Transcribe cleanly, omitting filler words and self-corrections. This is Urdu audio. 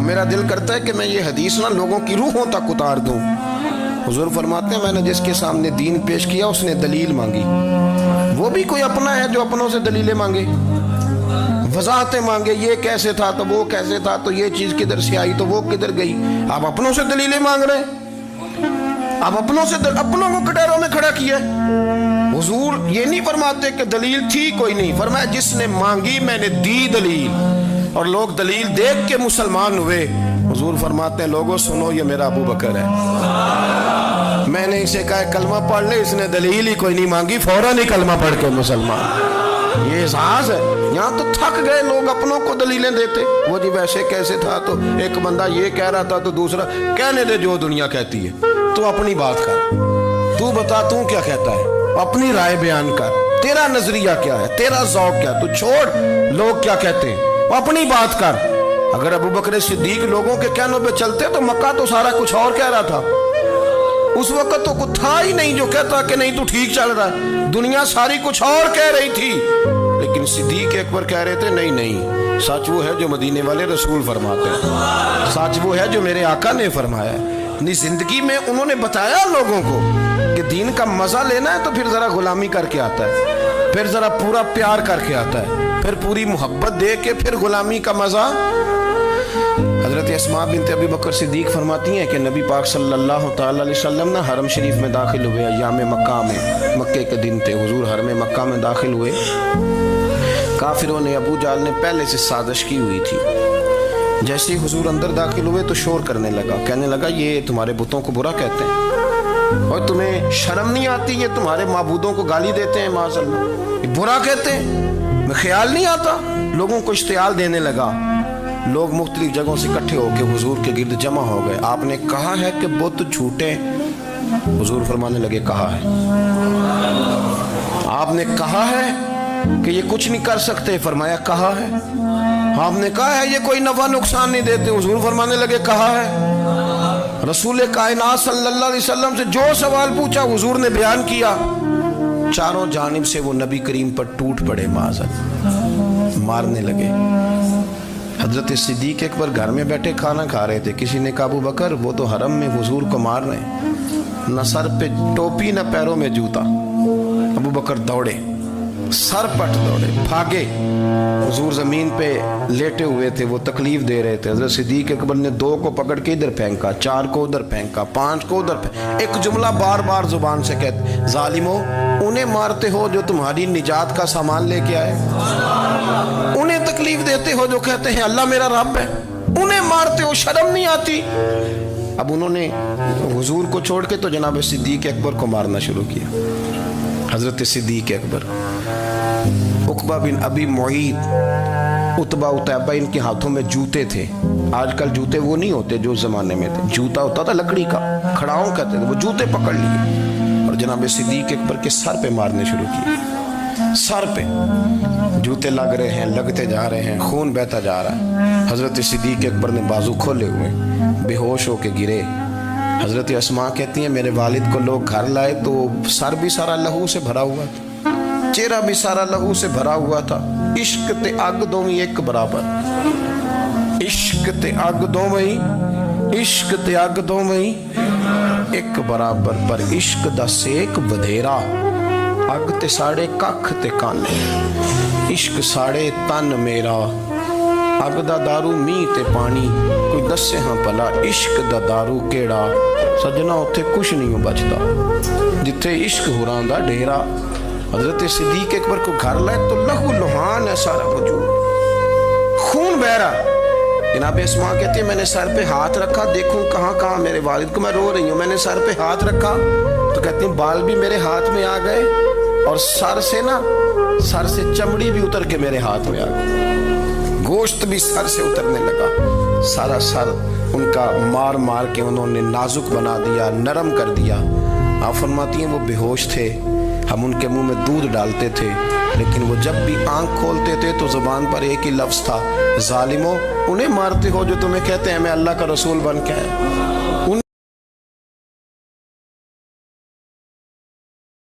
میرا دل کرتا ہے کہ میں یہ حدیث نہ لوگوں کی روحوں تک اتار دوں۔ حضور فرماتے ہیں میں نے جس کے سامنے دین پیش کیا اس نے دلیل مانگی، وہ بھی کوئی اپنا ہے جو اپنوں سے دلیلیں مانگے، وضاحتیں مانگے، یہ کیسے تھا تو وہ کیسے تھا، تو یہ چیز کدھر سے آئی تو وہ کدھر گئی۔ آپ اپنوں سے دلیلیں مانگ رہے ہیں، آپ اپنوں کو کٹہروں میں کھڑا کیا ہے۔ حضور یہ نہیں فرماتے کہ دلیل تھی کوئی نہیں، فرمایا جس نے مانگی میں نے دی دلیل، اور لوگ دلیل دیکھ کے مسلمان ہوئے۔ حضور فرماتے ہیں لوگوں سنو یہ میرا ابو بکر ہے، میں نے اسے کہا کلمہ پڑھ لے، اس نے دلیل ہی کوئی نہیں مانگی، فوراً ہی کلمہ پڑھ کے مسلمان۔ یہ احساس ہے، یہاں تو تھک گئے لوگ اپنوں کو دلیلیں دیتے، وہ جی ویسے کیسے تھا، تو ایک بندہ یہ کہہ رہا تھا تو دوسرا کہنے دے جو دنیا کہتی ہے، تو اپنی بات کر، تو بتا تو کیا کہتا ہے، اپنی رائے بیان کر، تیرا نظریہ کیا ہے، تیرا ذوق کیا، تو چھوڑ لوگ کیا کہتے ہیں، اپنی بات کر۔ اگر ابو بکر صدیق لوگوں کے کہنوں پہ چلتے تو مکہ تو سارا کچھ اور کہہ رہا تھا، اس وقت تو کچھ تھا ہی نہیں جو کہتا کہ نہیں تو ٹھیک چل رہا ہے، دنیا ساری کچھ اور کہہ رہی تھی، لیکن صدیق اکبر کہہ رہے تھے نہیں، سچ وہ ہے جو مدینے والے رسول فرماتے ہیں، سچ وہ ہے جو میرے آقا نے فرمایا ہے۔ زندگی میں انہوں نے بتایا لوگوں کو کہ دین کا مزہ لینا ہے تو پھر ذرا غلامی کر کے آتا ہے، پھر ذرا پورا پیار کر کے آتا ہے، پھر پوری محبت دے کے پھر غلامی کا مزہ۔ حضرت اسماء بنت ابی بکر صدیق فرماتی ہیں کہ نبی پاک صلی اللہ تعالی علیہ وسلم نہ حرم شریف میں داخل ہوئے، ایام مکہ میں، مکے کے دن تھے، حضور حرم مکہ میں داخل ہوئے، کافروں نے، ابو جہل نے پہلے سے سازش کی ہوئی تھی۔ جیسے ہی حضور اندر داخل ہوئے تو شور کرنے لگا، کہنے لگا یہ تمہارے بتوں کو برا کہتے ہیں اور تمہیں شرم نہیں آتی، یہ تمہارے معبودوں کو گالی دیتے ہیں، معاذ اللہ یہ برا کہتے ہیں، میں خیال نہیں آتا۔ لوگوں کو اشتعال دینے لگا، لوگ مختلف جگہوں سے اکٹھے ہو کے حضور کے گرد جمع ہو گئے۔ آپ نے کہا ہے کہ بت جھوٹے، حضور فرمانے لگے کہا ہے۔ آپ نے کہا ہے کہ یہ کچھ نہیں کر سکتے، فرمایا کہا ہے۔ آپ نے کہا ہے یہ کوئی نفع نقصان نہیں دیتے، حضور فرمانے لگے کہا ہے۔ رسول کائنات صلی اللہ علیہ وسلم سے جو سوال پوچھا حضور نے بیان کیا، چاروں جانب سے وہ نبی کریم پر ٹوٹ پڑے، معاذ مارنے لگے۔ حضرت صدیق اکبر گھر میں بیٹھے کھانا کھا رہے تھے، کسی نے کہا ابو بکر وہ تو حرم میں حضور کو مار رہے ہیں، نہ سر پہ ٹوپی نہ پیروں میں جوتا۔ ابو بکر دوڑے، سر پٹ دوڑے، بھاگے۔ حضور زمین پہ لیٹے ہوئے تھے، وہ تکلیف دے رہے تھے۔ حضرت صدیق اکبر نے 2 کو پکڑ کے ادھر پھینکا، 4 کو ادھر پھینکا، 5 کو ادھر پھینکا، ایک جملہ بار بار زبان سے کہتے ظالمو انہیں مارتے ہو جو تمہاری نجات کا سامان لے کے آئے، انہیں تکلیف دیتے ہو جو کہتے ہیں اللہ میرا رب ہے، انہیں مارتے ہو، شرم نہیں آتی۔ اب انہوں نے حضور کو چھوڑ کے تو جناب صدیق اکبر کو مارنا شروع کیا۔ حضرت صدیق اکبر، عقبہ بن ابی معیط، عتبہ عتیبہ، ان کے ہاتھوں میں جوتے تھے۔ آج کل جوتے وہ نہیں ہوتے جو زمانے میں تھے، جوتا ہوتا تھا لکڑی کا، کھڑاؤں کہتے تھے، وہ جوتے پکڑ لیے اور جناب صدیق اکبر کے سر پہ مارنے شروع کیے۔ سر پہ جوتے لگ رہے ہیں، لگتے جا رہے ہیں، خون بہتا جا رہا ہے۔ حضرت صدیق اکبر نے بازو کھولے ہوئے بے ہوش ہو کے گرے۔ حضرت اسماء کہتی ہیں میرے والد کو لوگ گھر لائے تو سر بھی سارا لہو سے بھرا ہوا تھا، چہرہ بھی سارا لہو سے بھرا ہوا تھا۔ عشق تے اگ دوویں ایک برابر، عشق تے اگ دوویں، عشق تے اگ دوویں ایک برابر، پر عشق دا سیک ودھیرا، اگ تے ساڑے ککھ تے کانے، عشق ساڑے تن میرا، اگ دا دارو می تے پانی، کوئی دسے ہاں پلا عشق دا دارو کیڑا، سجنا اتھے کچھ نہیں بچتا جتھے عشق ہوراں دا ڈیرا۔ حضرت صدیق اکبر کو گھر لائے تو لہو لہان ہے سارا وجود، خون بہ رہا۔ جناب اسماء کہتی ہے میں نے سر پہ ہاتھ رکھا، دیکھوں کہاں کہاں میرے والد کو، میں رو رہی ہوں، میں نے سر پہ ہاتھ رکھا تو کہتی ہیں بال بھی میرے ہاتھ میں آ گئے اور سر سے چمڑی بھی اتر کے میرے ہاتھ میں آ گئی، گوشت بھی سر سے اترنے لگا، سارا سر ان کا مار مار کے انہوں نے نازک بنا دیا، نرم کر دیا۔ آپ فرماتی ہیں وہ بے ہوش تھے، ہم ان کے منہ میں دودھ ڈالتے تھے، لیکن وہ جب بھی آنکھ کھولتے تھے تو زبان پر ایک ہی لفظ تھا، ظالمو انہیں مارتے ہو جو تمہیں کہتے ہیں میں اللہ کا رسول بن کے آیا۔